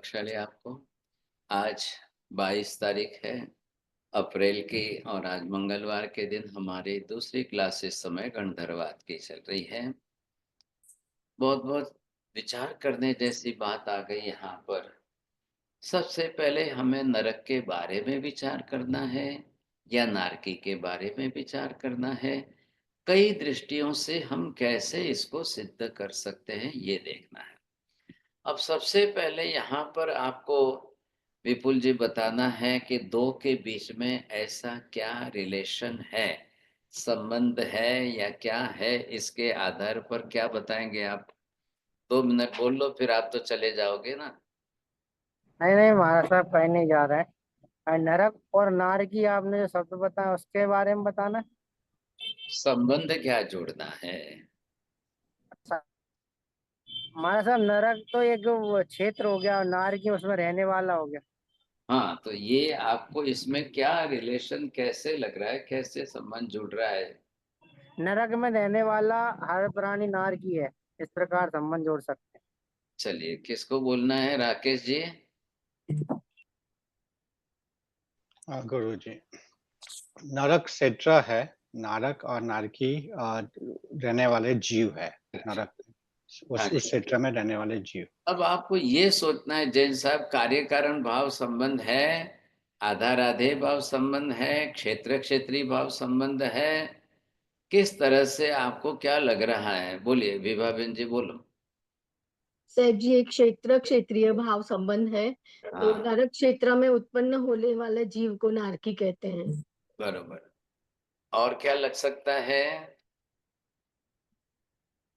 भाग्यशाली आपको। आज 22 तारीख है अप्रैल की और आज मंगलवार के दिन हमारी दूसरी क्लास इस समय गणधर्वाद की चल रही है। बहुत-बहुत विचार करने जैसी बात आ गई यहाँ पर। सबसे पहले हमें नरक के बारे में विचार करना है या नारकी के बारे में विचार करना है? कई दृष्टियों से हम कैसे इसको सिद्ध कर सकते हैं ये देखना है। अब सबसे पहले यहाँ पर आपको विपुल जी बताना है कि दो के बीच में ऐसा क्या रिलेशन है, संबंध है या क्या है, इसके आधार पर क्या बताएंगे आप? 2 मिनट बोल लो फिर आप तो चले जाओगे ना। नहीं नहीं महाराज साहब कहीं नहीं जा रहे हैं। नरक और नार की आपने जो शब्द बताया उसके बारे में बताना है। संबंध क्या जोड़ना है? अच्छा, महाराज साहब नरक तो एक वो क्षेत्र हो गया और नार की उसमें रहने वाला हो गया। हाँ, तो ये आपको इसमें क्या रिलेशन कैसे लग रहा है, कैसे संबंध जुड़ रहा है? नरक में रहने वाला हर प्राणी नार की है, इस प्रकार संबंध जोड़ सकते चलिए किसको बोलना है, राकेश जी? गुरु जी, नरक क्षेत्र है। नारक और नारकी रहने वाले जीव है। नरक उस अच्छा, क्षेत्र में रहने वाले जीव। अब आपको ये सोचना है जैन साहब, कार्य कारण भाव संबंध है, आधार आधे भाव संबंध है, क्षेत्र क्षेत्रीय भाव संबंध है, किस तरह से आपको क्या लग रहा है? बोलिए विभा बहन जी, बोलो। सेठ जी, एक क्षेत्र क्षेत्रीय भाव संबंध है। तो हाँ, नरक क्षेत्र में उत्पन्न होने वाले जीव को नारकी कहते हैं। बरोबर। और क्या लग सकता है?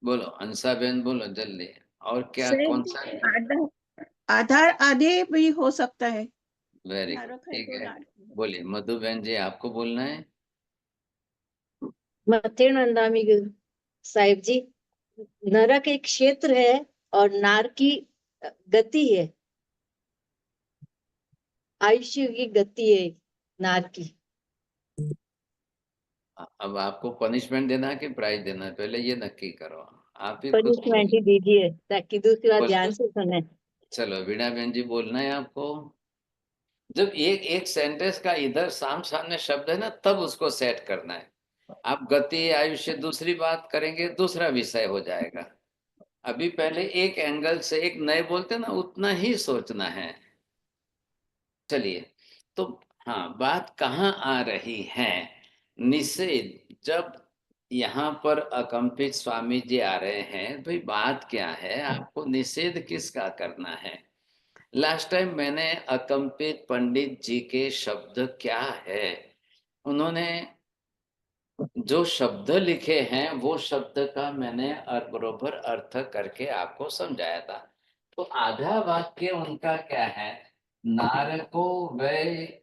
बोलो अंसा बहन, बोलो जल्दी। और क्या, सेठ कौन जी, सा? आधार आधार आधे भी हो सकता है। वेरी गुड, नरक है ठीक तो है। नारकी है। बोलिए मधु बहन जी, आपको बोलना है। मथे नंदामी साहिब जी, नरक एक क्षेत्र है और नार की गति है, आयुष्य की गति है नार की। अब आपको पनिशमेंट देना है कि प्राइज देना है, पहले ये नक्की करो। आप ही खुद पनिशमेंट ही दीजिए ताकि दूसरी बार बोलो। ध्यान से सुने। चलो वीणा बहन जी, बोलना है आपको। जब एक एक सेंटेंस का इधर साम सामने शब्द है ना, तब उसको सेट करना है। आप गति आयुष्य दूसरी बात करेंगे, दूसरा विषय हो जाएगा। अभी पहले एक एंगल से एक नए बोलते ना, उतना ही सोचना है। चलिए, तो हाँ, बात कहाँ आ रही है? निषेध। जब यहाँ पर अकंपित स्वामी जी आ रहे हैं, भाई बात क्या है, आपको निषेध किसका करना है? लास्ट टाइम मैंने अकंपित पंडित जी के शब्द क्या है, उन्होंने जो शब्द लिखे हैं वो शब्द का मैंने बरोबर अर्थ करके आपको समझाया था। तो आधा वाक्य उनका क्या है? नार को वै,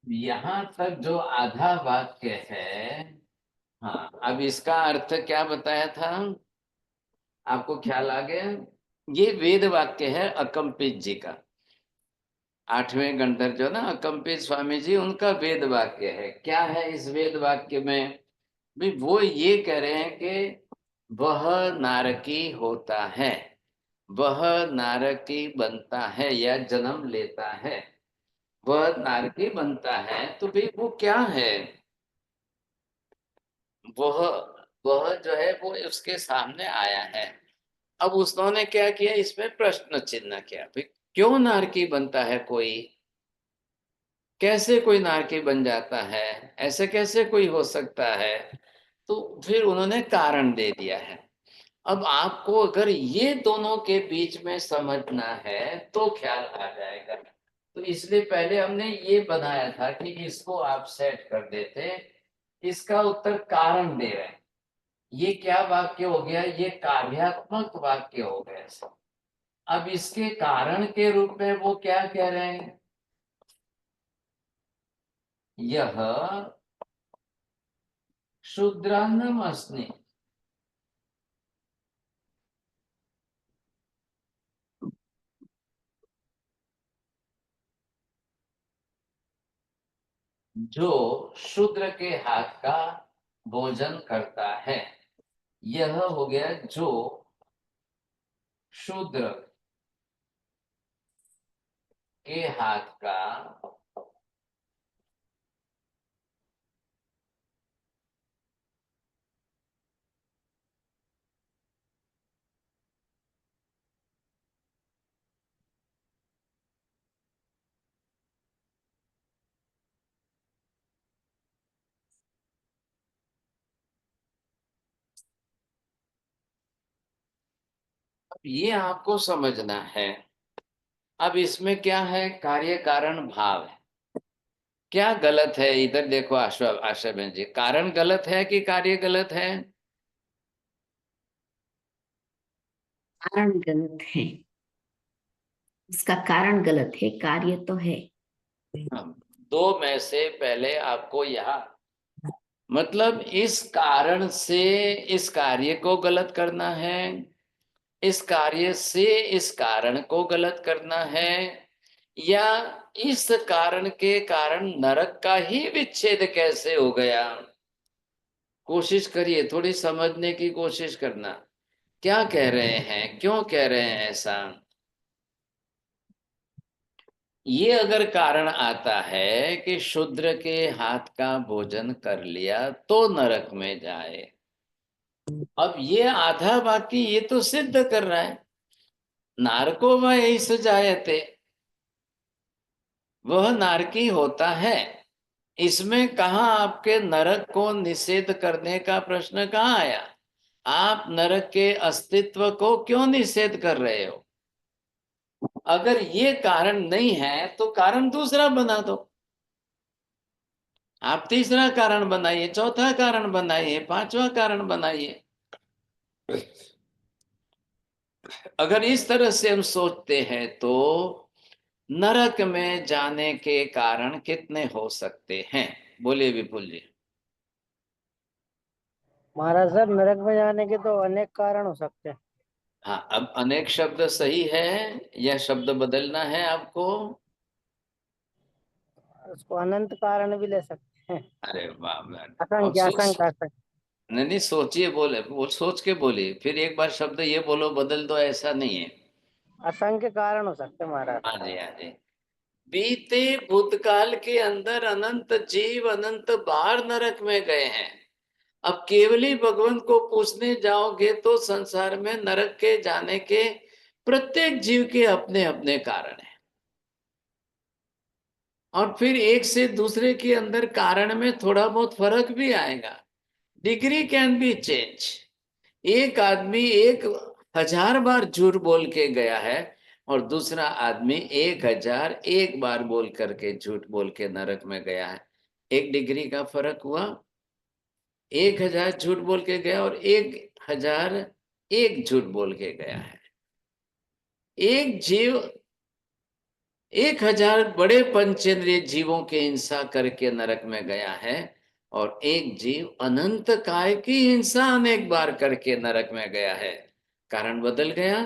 यहां तक जो आधा वाक्य है। हाँ, अब इसका अर्थ क्या बताया था, आपको ख्याल आ गया? ये वेद वाक्य है अकंपित जी का। 8वें गणधर जो ना अकंपित स्वामी जी, उनका वेद वाक्य है। क्या है इस वेद वाक्य में? भी वो ये कह रहे हैं कि वह नारकी होता है, वह नारकी बनता है या जन्म लेता है, वह नारकी बनता है। तो भाई वो क्या है? वह वह जो है वो उसके सामने आया है। अब उसने क्या किया, इसमें प्रश्न चिन्ह किया, भाई क्यों नारकी बनता है कोई? कैसे कोई नारकी बन जाता है? ऐसे कैसे कोई हो सकता है? तो फिर उन्होंने कारण दे दिया है। अब आपको अगर ये दोनों के बीच में समझना है तो ख्याल आ जाएगा। तो इसलिए पहले हमने ये बनाया था कि इसको आप सेट कर देते। इसका उत्तर कारण दे रहे हैं। ये क्या वाक्य हो गया? ये कार्यात्मक वाक्य हो गया। अब इसके कारण के रूप में वो क्या कह रहे हैं? यह शूद्रान्नम अस्मि, जो शूद्र के हाथ का भोजन करता है। यह हो गया जो शूद्र के हाथ का ये आपको समझना है। अब इसमें क्या है, कार्य कारण भाव है। क्या गलत है इधर देखो आशा बहन जी, कारण गलत है कि कार्य गलत है? कारण गलत है, इसका कारण गलत है, कार्य तो है। दो में से पहले आपको यहाँ मतलब इस कारण से इस कार्य को गलत करना है, इस कार्य से इस कारण को गलत करना है, या इस कारण के कारण नरक का ही विच्छेद कैसे हो गया? कोशिश करिए, थोड़ी समझने की कोशिश करना। क्या कह रहे हैं, क्यों कह रहे हैं ऐसा? ये अगर कारण आता है कि शूद्र के हाथ का भोजन कर लिया तो नरक में जाए, अब ये आधा बाकी ये तो सिद्ध कर रहा है, नारको व ऐस जायते, वह नारकी होता है। इसमें कहा आपके नरक को निषेध करने का प्रश्न कहाँ आया? आप नरक के अस्तित्व को क्यों निषेध कर रहे हो? अगर ये कारण नहीं है तो कारण दूसरा बना दो, आप तीसरा कारण बनाइए, चौथा कारण बनाइए, पांचवा कारण बनाइए। अगर इस तरह से हम सोचते हैं तो नरक में जाने के कारण कितने हो सकते हैं? बोलिए विपुल जी। महाराज साहब, नरक में जाने के तो अनेक कारण हो सकते हैं। हाँ, अब अनेक शब्द सही है, यह शब्द बदलना है आपको। उसको अनंत कारण भी ले सकते हैं। अरे वाह वाह। अब असंख्य असंख्य असंख्य। नहीं नहीं, सोचिए, बोले वो सोच के बोलिए, फिर एक बार शब्द ये बोलो बदल दो, ऐसा नहीं है। असंख्य कारण हो सकते हैं महाराज। हाँ जी, हाँ जी। बीते भूतकाल के अंदर अनंत जीव अनंत बार नरक में गए हैं। अब केवली भगवान को पूछने जाओगे तो संसार में नरक के जाने के प्रत्येक जीव के अपने अपने कारण हैं, और फिर एक से दूसरे के अंदर कारण में थोड़ा बहुत फर्क भी आएगा। Degree can be change. एक आदमी 1000 बार झूठ बोल के गया है और दूसरा आदमी 1001 बार बोल करके झूठ बोल के नरक में गया है। एक डिग्री का फर्क हुआ। 1000 झूठ बोल के गया और 1001 झूठ बोल के गया है। एक जीव 1000 बड़े पंचेंद्रिय जीवों के हिंसा करके नरक में गया है, और एक जीव अनंत काय की हिंसा अनेक बार करके नरक में गया है। कारण बदल गया।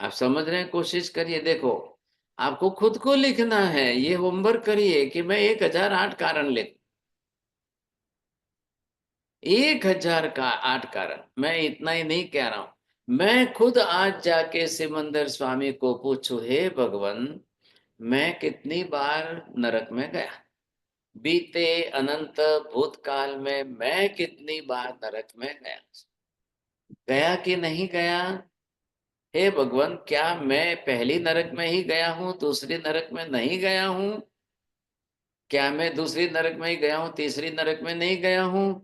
आप समझ रहे हैं? कोशिश करिए, देखो आपको खुद को लिखना है, ये होमवर्क करिए कि मैं 1008 कारण लिख 1008 कारण। मैं इतना ही नहीं कह रहा हूं, मैं खुद आज जाके सिमंदर स्वामी को पूछूं, हे भगवान मैं कितनी बार नरक में गया, बीते अनंत भूतकाल में मैं कितनी बार नरक में गया, गया कि नहीं गया? हे भगवान, क्या मैं पहली नरक में ही गया हूं, दूसरी नरक में नहीं गया हूं? क्या मैं दूसरी नरक में ही गया हूं, तीसरी नरक में नहीं गया हूं?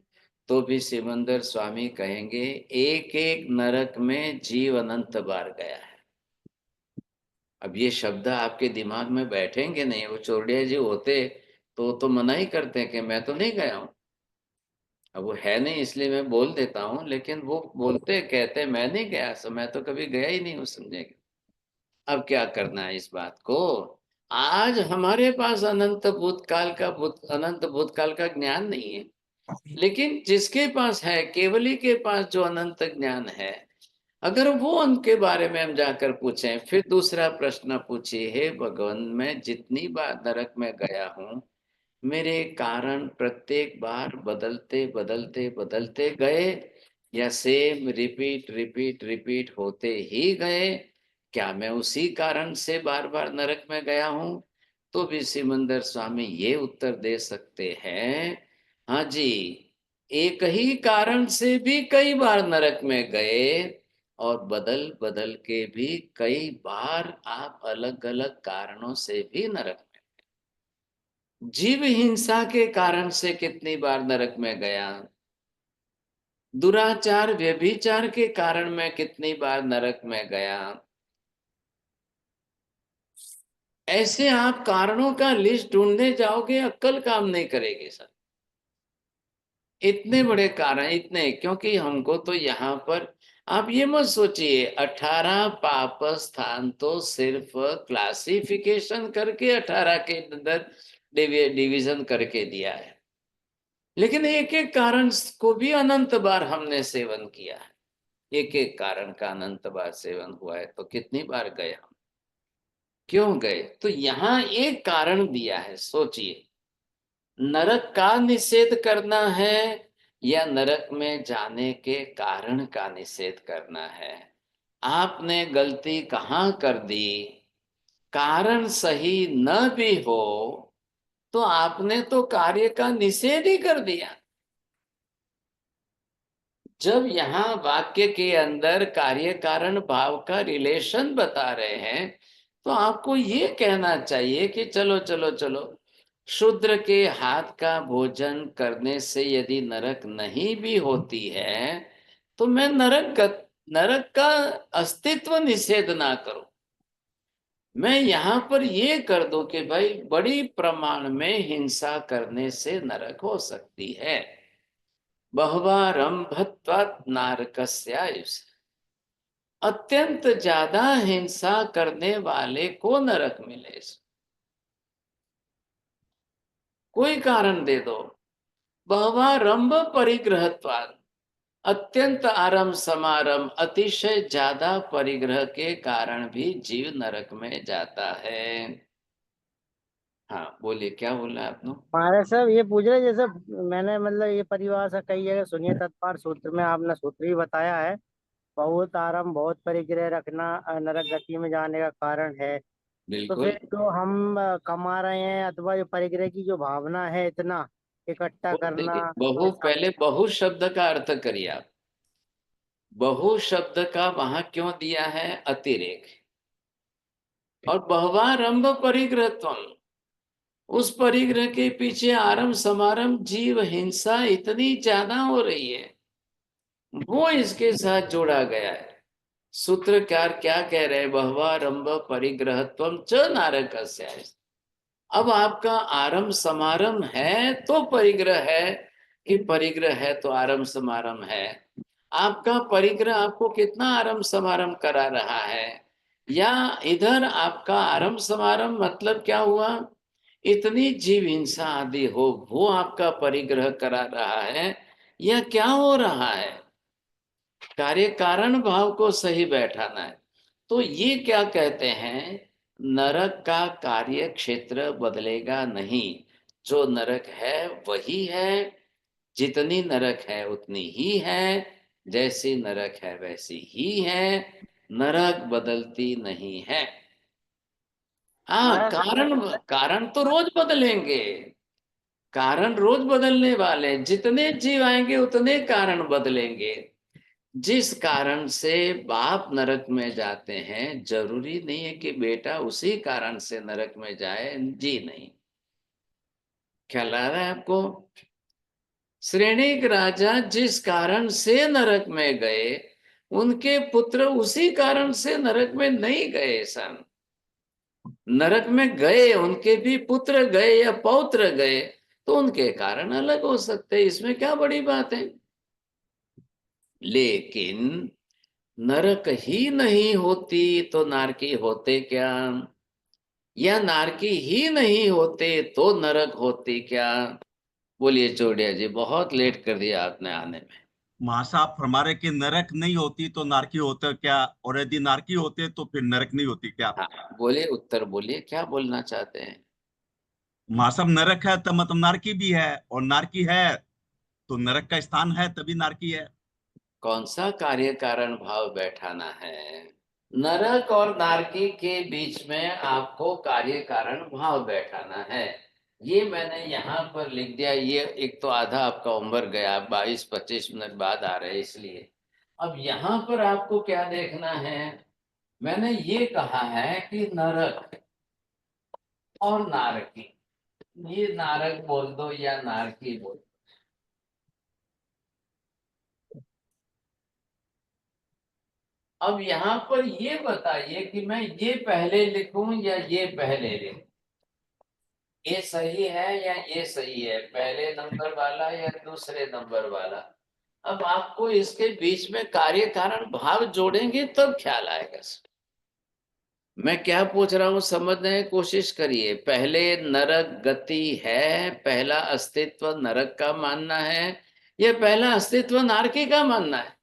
तो भी सिमंदर स्वामी कहेंगे एक एक नरक में जीव अनंत बार गया है। अब ये शब्द आपके दिमाग में बैठेंगे नहीं। वो चोरडिया जी होते तो मना ही करते हैं कि मैं तो नहीं गया हूं। अब वो है नहीं इसलिए मैं बोल देता हूं, लेकिन वो बोलते कहते मैं नहीं गया, सो मैं तो कभी गया ही नहीं हूं, समझेंगे। अब क्या करना है इस बात को? आज हमारे पास अनंत भूतकाल का ज्ञान नहीं है, लेकिन जिसके पास है, केवली के पास जो अनंत ज्ञान है, अगर वो उनके बारे में हम जाकर पूछें, फिर दूसरा प्रश्न पूछिए, हे भगवान मैं जितनी बार नरक में गया हूं, मेरे कारण प्रत्येक बार बदलते बदलते बदलते गए, या सेम रिपीट रिपीट रिपीट होते ही गए? क्या मैं उसी कारण से बार बार नरक में गया हूं? तो भी सिमंदर स्वामी ये उत्तर दे सकते हैं, हाँ जी, एक ही कारण से भी कई बार नरक में गए, और बदल बदल के भी कई बार आप अलग अलग कारणों से भी नरक में। जीव हिंसा के कारण से कितनी बार नरक में गया? दुराचार व्यभिचार के कारण मैं कितनी बार नरक में गया? ऐसे आप कारणों का लिस्ट ढूंढने जाओगे, अक्ल काम नहीं करेगी सर। इतने बड़े कारण, इतने, क्योंकि हमको तो यहाँ पर आप ये मत सोचिए 18 पाप स्थान तो सिर्फ क्लासिफिकेशन करके 18 के अंदर डिवीजन करके दिया है, लेकिन एक एक कारण को भी अनंत बार हमने सेवन किया है। एक एक कारण का अनंत बार सेवन हुआ है, तो कितनी बार गए हम, क्यों गए? तो यहाँ एक कारण दिया है, सोचिए, नरक का निषेध करना है या नरक में जाने के कारण का निषेध करना है? आपने गलती कहाँ कर दी? कारण सही न भी हो तो आपने तो कार्य का निषेध ही कर दिया। जब यहाँ वाक्य के अंदर कार्य कारण भाव का रिलेशन बता रहे हैं, तो आपको ये कहना चाहिए कि चलो चलो चलो, शूद्र के हाथ का भोजन करने से यदि नरक नहीं भी होती है, तो मैं नरक का अस्तित्व निषेध ना करूं। मैं यहाँ पर ये कर दूं कि भाई बड़ी प्रमाण में हिंसा करने से नरक हो सकती है। बह्वारंभत्वात् नारकस्यायुष, अत्यंत ज्यादा हिंसा करने वाले को नरक मिले। कोई कारण दे दो। बह्वारंभ परिग्रहत्वात्, अत्यंत आरंभ समारंभ, अतिशय ज्यादा परिग्रह के कारण भी जीव नरक में जाता है। हाँ बोलिए, क्या बोला आपने? महाराज साहब ये पूछ रहे, जैसे मैंने मतलब ये परिभाषा कई जगह सुनी है, तत्पर सूत्र में आपने सूत्र ही बताया है, बहुत आराम बहुत परिग्रह रखना नरक गति में जाने का कारण है। तो बिल्कुल। फिर जो हम कमा रहे हैं, अथवा जो परिग्रह की जो भावना है, इतना इकट्ठा करना, देखिए, पहले बहु शब्द का अर्थ करिए आप। बहु शब्द का वहां क्यों दिया है? अतिरेक। और बह्वारंभ परिग्रहत्वम, उस परिग्रह के पीछे आरंभ समारंभ जीव हिंसा इतनी ज्यादा हो रही है, वो इसके साथ जोड़ा गया है। सूत्रकार क्या कह रहे हैं? बह्वारंभ परिग्रहत्वम च नारकस्याय। अब आपका आरंभ समारंभ है तो परिग्रह है, कि परिग्रह है तो आरंभ समारंभ है? आपका परिग्रह आपको कितना आरंभ समारंभ करा रहा है? या इधर आपका आरंभ समारंभ मतलब क्या हुआ? इतनी जीव हिंसा आदि हो, वो आपका परिग्रह करा रहा है, या क्या हो रहा है? कार्य कारण भाव को सही बैठाना है। तो ये क्या कहते हैं? नरक का कार्य क्षेत्र बदलेगा नहीं, जो नरक है वही है, जितनी नरक है उतनी ही है, जैसी नरक है वैसी ही है, नरक बदलती नहीं है। हाँ, महाराज कारण कारण तो रोज बदलेंगे, कारण रोज बदलने वाले, जितने जीव आएंगे उतने कारण बदलेंगे। जिस कारण से बाप नरक में जाते हैं, जरूरी नहीं है कि बेटा उसी कारण से नरक में जाए, जी नहीं। ख्याल आ रहा है आपको? श्रेणिक राजा जिस कारण से नरक में गए, उनके पुत्र उसी कारण से नरक में नहीं गए सन। नरक में गए, उनके भी पुत्र गए या पौत्र गए, तो उनके कारण अलग हो सकते हैं, इसमें क्या बड़ी बात है? लेकिन नरक ही नहीं होती तो नारकी होते क्या? या नारकी ही नहीं होते तो नरक होती क्या? बोलिए चौड़िया जी, बहुत लेट कर दिया आपने आने में। महासाब फरमा रहे कि नरक नहीं होती तो नारकी होता क्या, और यदि नारकी होते तो फिर नरक नहीं होती क्या? हाँ बोलिए, उत्तर बोलिए, क्या बोलना चाहते हैं? महासाब नरक है तो मतलब नारकी भी है, और नारकी है तो नरक का स्थान है तभी नारकी है। कौन सा कार्य कारण भाव बैठाना है? नरक और नारकी के बीच में आपको कार्य कारण भाव बैठाना है। ये मैंने यहाँ पर लिख दिया। ये एक तो आधा आपका होमवर्क गया, 22-25 मिनट बाद आ रहे इसलिए। अब यहाँ पर आपको क्या देखना है? मैंने ये कहा है कि नरक और नारकी, ये नारक बोल दो या नारकी बोल दो, अब यहाँ पर ये बताइए कि मैं ये पहले लिखूं या ये पहले लिखूं, ये सही है या ये सही है, पहले नंबर वाला या दूसरे नंबर वाला। अब आपको इसके बीच में कार्य कारण भाव जोड़ेंगे तब ख्याल आएगा। मैं क्या पूछ रहा हूं समझने की कोशिश करिए। पहले नरक गति है, पहला अस्तित्व नरक का मानना है, या पहला अस्तित्व नारकी का मानना है?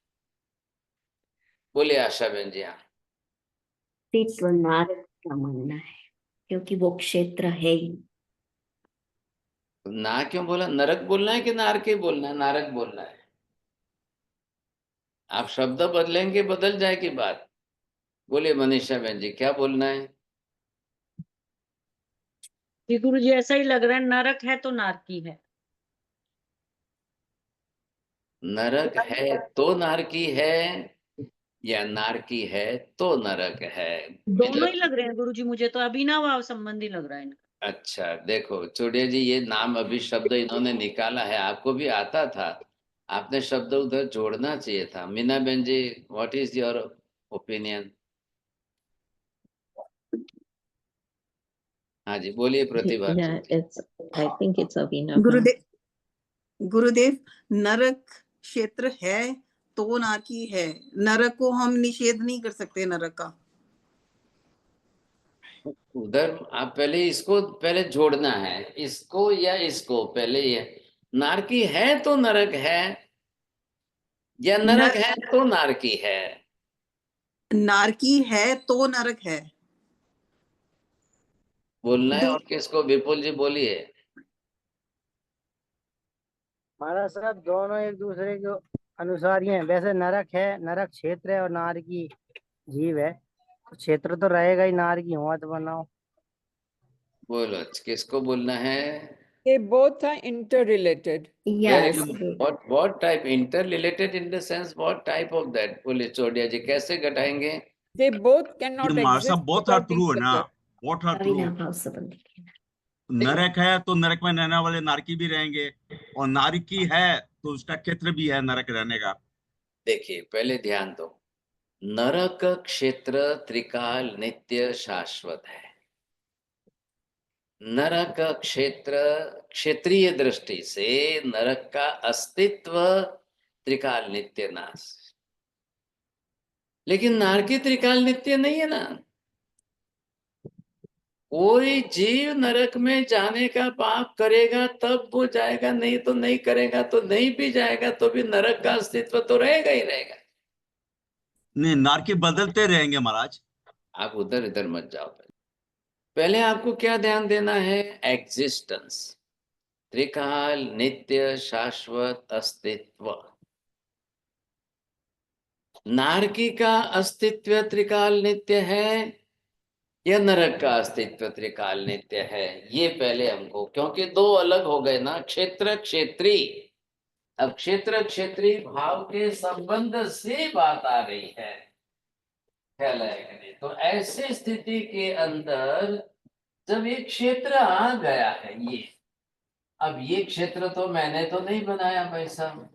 बोलिए आशा बहन जी। हाँ, अस्तित्व नारक का मानना है, क्योंकि वो क्षेत्र है ही। ना क्यों बोला? नरक बोलना है कि नारकी बोलना है? नारक बोलना है। आप शब्द बदलेंगे बदल जाएगी बात। बोलिए मनीषा बहन जी, क्या बोलना है? जी गुरु जी, ऐसा ही लग रहा है, नरक है तो नारकी है। नरक है तो नारकी है, या नारकी है तो नरक है? दोनों ही लग रहे हैं गुरु जी, मुझे तो अभिनव संबंधी लग रहा है इनका। अच्छा देखो चौड़िया जी, ये नाम अभी शब्द इन्होंने निकाला है, आपको भी आता था, आपने शब्द उधर जोड़ना चाहिए था। मीना बहन जी, व्हाट इज योर ओपिनियन? हाँ जी बोलिए प्रतिभा। Yeah, I think it's Abhinav. गुरुदेव, नरक क्षेत्र है तो नारकी है, नरक को हम निषेध नहीं कर सकते नरक का। उधर आप पहले इसको पहले जोड़ना है, इसको या इसको पहले। ये नारकी है तो नरक है, या नरक है तो नारकी है? नारकी है तो नरक है। बोलना है। और किसको? विपुल जी बोलिए। महाराज साहब दोनों एक दूसरे के अनुसार ही हैं। वैसे नरक है, नरक क्षेत्र है, और नारकी जीव है, तो क्षेत्र तो रहेगा ही, नारकी हुआ तो बनाओ। बोलो किसको बोलना है? They both are interrelated. Yes. What type? Interrelated in the sense what type of that? बोलिए चौड़िया जी, कैसे घटाएंगे? They both cannot ये मार exist साहब बहुत without ट्रू है each ना, other. बहुत ट्रू। अविनाभाव संबंधी नरक है तो नरक में रहने वाले नारकी भी रहेंगे, और नारकी है तो उसका क्षेत्र भी है नरक रहने का। देखिए पहले ध्यान दो, नरक क्षेत्र त्रिकाल नित्य शाश्वत है। नरक क्षेत्र क्षेत्रीय दृष्टि से नरक का अस्तित्व त्रिकाल नित्य नाश, लेकिन नारकी त्रिकाल नित्य नहीं है ना। कोई जीव नरक में जाने का पाप करेगा तब वो जाएगा, नहीं तो नहीं करेगा तो नहीं भी जाएगा, तो भी नरक का अस्तित्व तो रहेगा ही रहेगा। नहीं, नारकी बदलते रहेंगे महाराज। आप उधर इधर मत जाओ। पहले आपको क्या ध्यान देना है? एग्जिस्टेंस, त्रिकाल नित्य शाश्वत अस्तित्व। नारकी का अस्तित्व त्रिकाल नित्य है या नरक का अस्तित्व त्रिकाल नित्य है? ये पहले हमको, क्योंकि दो अलग हो गए ना, क्षेत्र क्षेत्री। अब क्षेत्र क्षेत्री भाव के संबंध से बात आ रही है, ख्याल आएगा नहीं? तो ऐसे स्थिति के अंदर जब एक क्षेत्र आ गया है, ये अब ये क्षेत्र तो मैंने तो नहीं बनाया भाई साहब।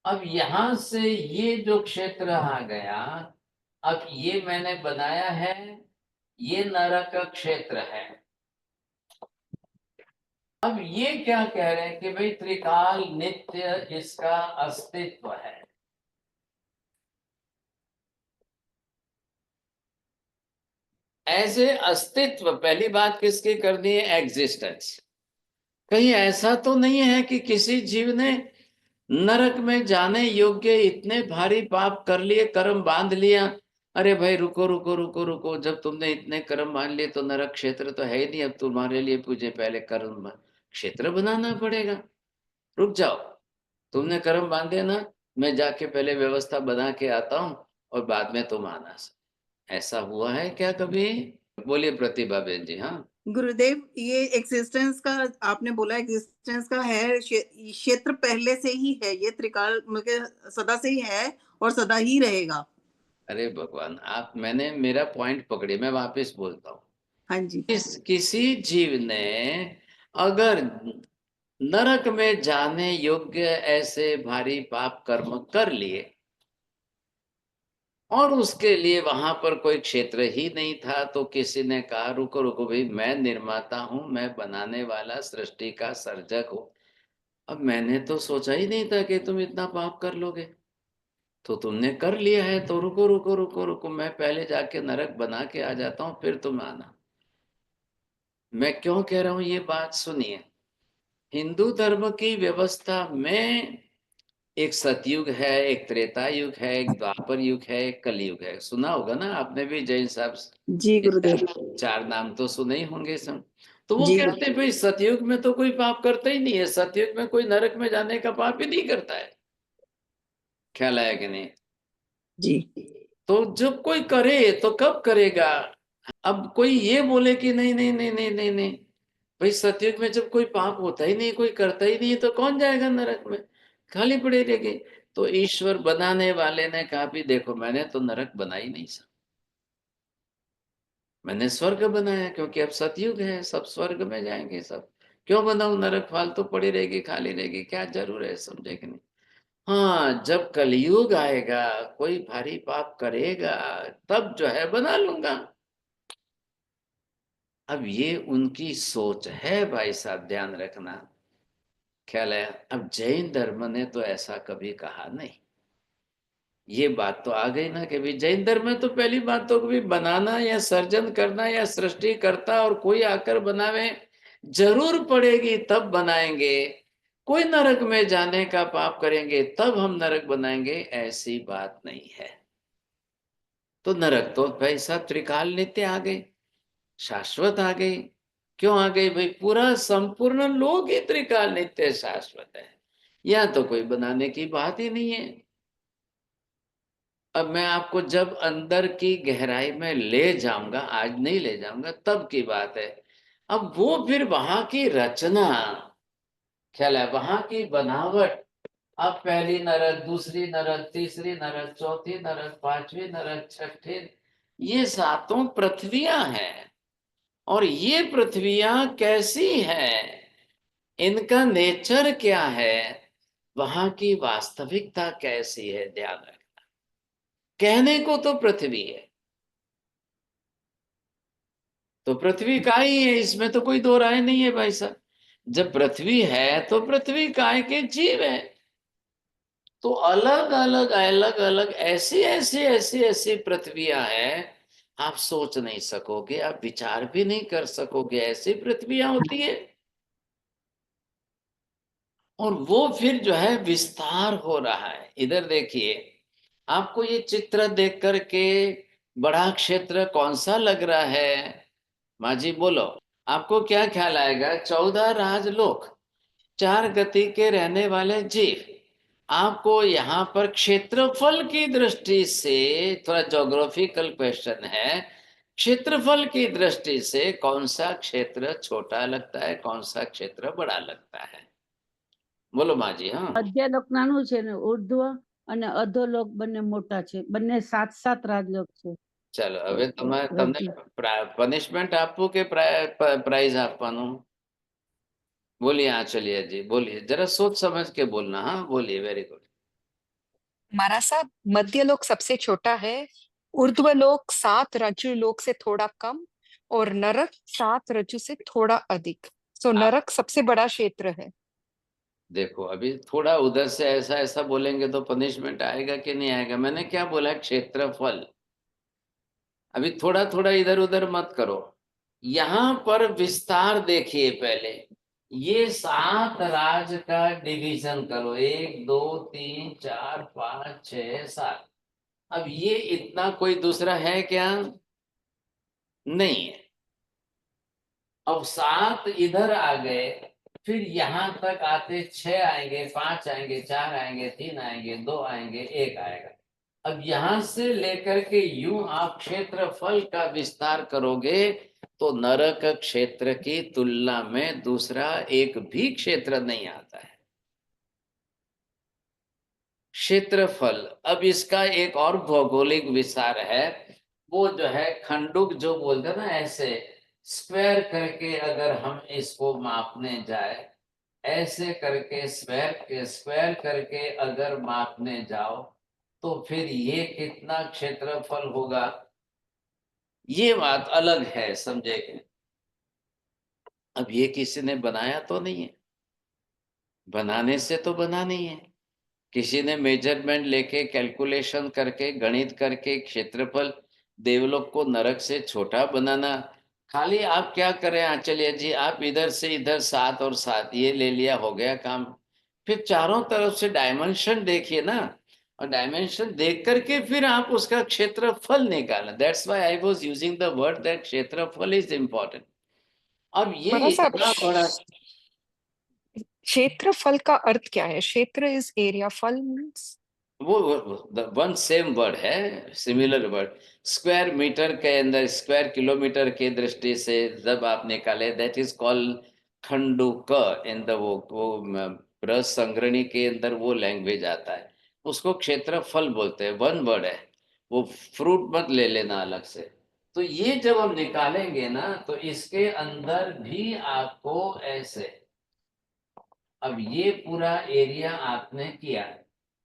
अब यहां से ये जो क्षेत्र आ गया, अब ये मैंने बनाया है, ये नरक का क्षेत्र है। अब ये क्या कह रहे हैं कि भाई त्रिकाल नित्य इसका अस्तित्व है। ऐसे अस्तित्व पहली बात किसकी करनी है? एग्जिस्टेंस। कहीं ऐसा तो नहीं है कि किसी जीव ने नरक में जाने योग्य इतने भारी पाप कर लिए, कर्म बांध लिया, अरे भाई रुको रुको रुको रुको, जब तुमने इतने कर्म मान लिए तो नरक क्षेत्र तो है ही नहीं, अब तुम्हारे लिए मुझे पहले कर्म क्षेत्र बनाना पड़ेगा। रुक जाओ, तुमने कर्म बांधे ना, मैं जाके पहले व्यवस्था बना के आता हूँ और बाद में तुम आना। ऐसा हुआ है क्या कभी? बोलिए प्रतिभा बहन जी। हाँ गुरुदेव, ये एग्जिस्टेंस का आपने बोला, एग्जिस्टेंस का है, क्षेत्र पहले से ही है, ये त्रिकाल मतलब सदा से ही है और सदा ही रहेगा। अरे भगवान, आप मैंने मेरा पॉइंट पकड़े, मैं वापस बोलता हूँ। हाँ जी। किसी जीव ने अगर नरक में जाने योग्य ऐसे भारी पाप कर्म कर लिए और उसके लिए वहां पर कोई क्षेत्र ही नहीं था, तो किसी ने कहा रुको रुको भाई, मैं निर्माता हूं, मैं बनाने वाला, सृष्टि का सर्जक हूं। अब मैंने तो सोचा ही नहीं था कि तुम इतना पाप कर लोगे, तो तुमने कर लिया है, तो रुको रुको रुको रुको, मैं पहले जाके नरक बना के आ जाता हूं, फिर तुम आना। मैं क्यों कह रहा हूं ये बात सुनिए। हिंदू धर्म की व्यवस्था में एक सतयुग है, एक त्रेता युग है, एक द्वापर युग है, एक कलयुग है। सुना होगा ना आपने भी, जैन साहब जी गुरुदेव। चार नाम तो सुने ही होंगे सब। तो वो जी कहते हैं भाई सतयुग में तो कोई पाप करता ही नहीं है, सतयुग में कोई नरक में जाने का पाप ही नहीं करता है। ख्याल आया कि नहीं? जी। तो जब कोई करे तो कब करेगा? अब कोई ये बोले कि नहीं नहीं नहीं नहीं नहीं नहीं, भाई सतयुग में जब कोई पाप होता ही नहीं, कोई करता ही नहीं, तो कौन जाएगा नरक में, खाली पड़े रहेंगे। तो ईश्वर बनाने वाले ने कहा भी देखो, मैंने तो नरक बना ही नहीं सब, मैंने स्वर्ग बनाया, क्योंकि अब सतयुग है, सब स्वर्ग में जाएंगे सब। क्यों बनाऊं नरक, फालतू पड़ी रहेगी, खाली रहेगी, क्या जरूर है, समझे कि नहीं? हाँ, जब कलयुग आएगा, कोई भारी पाप करेगा, तब जो है बना लूंगा। अब ये उनकी सोच है भाई साहब, ध्यान रखना। ख्याल है? अब जैन धर्म ने तो ऐसा कभी कहा नहीं। ये बात तो आ गई ना कि भाई जैन धर्म में तो पहली बात तो कभी बनाना या सर्जन करना या सृष्टि करता और कोई आकर बनावे, जरूर पड़ेगी तब बनाएंगे। कोई नरक में जाने का पाप करेंगे तब हम नरक बनाएंगे, ऐसी बात नहीं है। तो नरक तो भाई साहब त्रिकाल नित्य आ गए, शाश्वत आ गई। क्यों आ गई भाई? पूरा संपूर्ण लोक ही त्रिकाल नित्य शाश्वत है, यहाँ तो कोई बनाने की बात ही नहीं है। अब मैं आपको जब अंदर की गहराई में ले जाऊंगा, आज नहीं ले जाऊंगा, तब की बात है। अब वो फिर वहां की रचना, ख्याल है, वहां की बनावट। अब पहली नरक, दूसरी नरक, तीसरी नरक, चौथी नरक, पांचवी नरक, छठी, ये सातों पृथ्वियां हैं। और ये पृथ्वियां कैसी हैं, इनका नेचर क्या है, वहां की वास्तविकता कैसी है, ध्यान रखना। कहने को तो पृथ्वी है, तो पृथ्वी का ही है, इसमें तो कोई दो राय नहीं है भाई साहब। जब पृथ्वी है तो पृथ्वी काय के जीव है। तो अलग अलग अलग अलग ऐसी ऐसी ऐसी ऐसी पृथ्वियां हैं, आप सोच नहीं सकोगे, आप विचार भी नहीं कर सकोगे, ऐसी पृथ्वियां होती है। और वो फिर जो है विस्तार हो रहा है। इधर देखिए, आपको ये चित्र देख करके बड़ा क्षेत्र कौन सा लग रहा है? माँ जी बोलो, आपको क्या ख्याल आएगा? 14 राजलोक, 4 गति के रहने वाले जीव। आपको यहाँ पर क्षेत्रफल की दृष्टि से, थोड़ा ज्योग्राफिकल क्वेश्चन है, क्षेत्रफल की दृष्टि से कौन सा क्षेत्र छोटा लगता है, कौन सा क्षेत्र बड़ा लगता है? बोलो माँ जी। हाँ, અધ્યાલોક નાનું છે ને ઉર્ધ્વ અને અધોલોક બંને મોટા છે, બંને 7-7 રાજલોક છે. चलो હવે તમારે તમને પનિશમેન્ટ આપવું કે પ્રાઇઝ આપવાનું? बोलिए। हाँ चलिए जी, बोलिए, जरा सोच समझ के बोलना। हाँ बोलिए, वेरी गुड। हमारा साहब मध्यलोक सबसे छोटा है, ऊर्ध्वलोक 7 रज्जु लोक से थोड़ा कम और नरक 7 रज्जु से थोड़ा अधिक। सो नरक सबसे बड़ा क्षेत्र है। देखो, अभी थोड़ा उधर से ऐसा ऐसा बोलेंगे तो पनिशमेंट आएगा कि नहीं आएगा? मैंने क्या बोला? क्षेत्रफल। अभी थोड़ा थोड़ा इधर उधर मत करो, यहाँ पर विस्तार देखिए। पहले ये 7 राज का डिवीजन करो, 1 2 3 4 5 6 7। अब ये इतना कोई दूसरा है क्या? नहीं है। अब 7 इधर आ गए, फिर यहाँ तक आते 6 आएंगे, 5 आएंगे, 4 आएंगे, 3 आएंगे, 2 आएंगे, 1 आएगा। अब यहां से लेकर के यूं आप क्षेत्रफल का विस्तार करोगे तो नरक क्षेत्र की तुलना में दूसरा एक भी क्षेत्र नहीं आता है। क्षेत्रफल, अब इसका एक और भौगोलिक विस्तार है, वो जो है खंडुक जो बोलते हैं ना, ऐसे स्क्वायर करके अगर हम इसको मापने जाए, ऐसे करके स्क्वायर करके अगर मापने जाओ तो फिर ये कितना क्षेत्रफल होगा, ये बात अलग है, समझेंगे। अब ये किसी ने बनाया तो नहीं है, बनाने से तो बना नहीं है, किसी ने मेजरमेंट लेके कैलकुलेशन करके गणित करके क्षेत्रफल देवलोक को नरक से छोटा बनाना। खाली आप क्या करें आचार्य जी, आप इधर से इधर 7 और 7 ये ले लिया, हो गया काम। फिर चारों तरफ से डायमेंशन देखिए ना, और डायमेंशन देख करके फिर आप उसका क्षेत्रफल निकालें। That's why I was using the word that क्षेत्रफल इज इम्पोर्टेंट। अब ये महाराज साहब, इतना बड़ा, क्षेत्रफल का अर्थ क्या है? क्षेत्र इज एरिया, फल मीन्स वो वन सेम वर्ड है, सिमिलर वर्ड। स्क्वायर मीटर के अंदर, स्क्वायर किलोमीटर के दृष्टि से जब आप निकाले, दैट इज कॉल्ड खंडुक इन द वो बृहत संग्रहणी के अंदर वो लैंग्वेज आता है, उसको क्षेत्रफल बोलते हैं, वन वर्ड है वो। फ्रूट मत ले लेना अलग से। तो ये जब हम निकालेंगे ना तो इसके अंदर भी आपको ऐसे, अब ये पूरा एरिया आपने किया,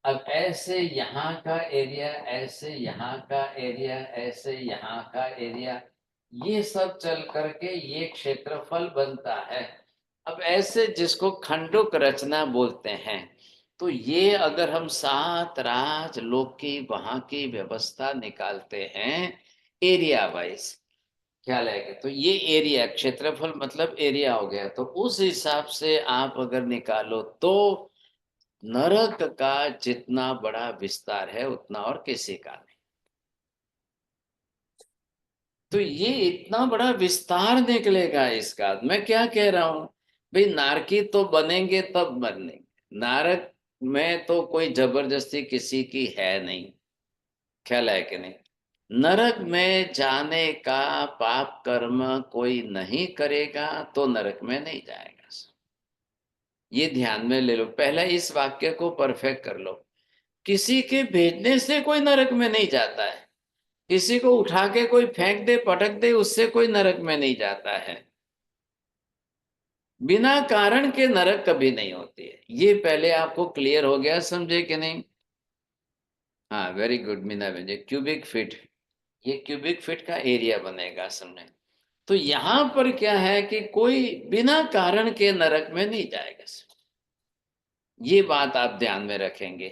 अब ऐसे यहाँ का एरिया, ऐसे यहाँ का एरिया, ऐसे यहाँ का एरिया, ये सब चल करके ये क्षेत्रफल बनता है। अब ऐसे जिसको खंडुक रचना बोलते हैं, तो ये अगर हम 7 राज लोक की वहां की व्यवस्था निकालते हैं एरिया वाइज, ख्याल है कि, तो ये एरिया, क्षेत्रफल मतलब एरिया हो गया, तो उस हिसाब से आप अगर निकालो तो नरक का जितना बड़ा विस्तार है उतना और किसी का नहीं। तो ये इतना बड़ा विस्तार निकलेगा इसका। मैं क्या कह रहा हूं भाई, नारकी तो बनेंगे तब बनेंगे, नारक में तो कोई जबरदस्ती किसी की है नहीं, ख्याल है कि नहीं। नरक में जाने का पाप कर्म कोई नहीं करेगा तो नरक में नहीं जाएगा। ये ध्यान में ले लो, पहला इस वाक्य को परफेक्ट कर लो। किसी के भेजने से कोई नरक में नहीं जाता है, किसी को उठा के कोई फेंक दे पटक दे उससे कोई नरक में नहीं जाता है। बिना कारण के नरक कभी नहीं होती है, ये पहले आपको क्लियर हो गया, समझे कि नहीं। हाँ वेरी गुड मीना बहन, क्यूबिक फीट, ये क्यूबिक फीट का एरिया बनेगा, समझे। तो यहां पर क्या है कि कोई बिना कारण के नरक में नहीं जाएगा, ये बात आप ध्यान में रखेंगे।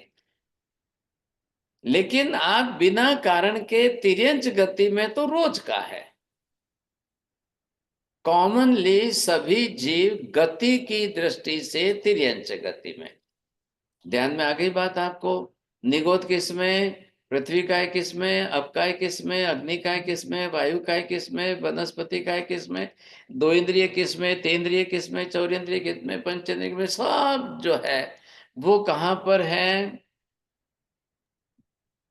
लेकिन आप बिना कारण के तिर्यंच गति में तो रोज का है। कॉमनली सभी जीव गति की दृष्टि से तिर्यंच गति में, ध्यान में आ गई बात आपको। निगोद किस में, पृथ्वी का है किस में, अप का है किस में, अग्नि का है किस में, वायु का है किस में, वनस्पति का है किस में, 2 इंद्रिय किस में, 3 इंद्रिय किस में, 4 इंद्रिय किस में, 5 इंद्रिय में, सब जो है वो कहाँ पर है,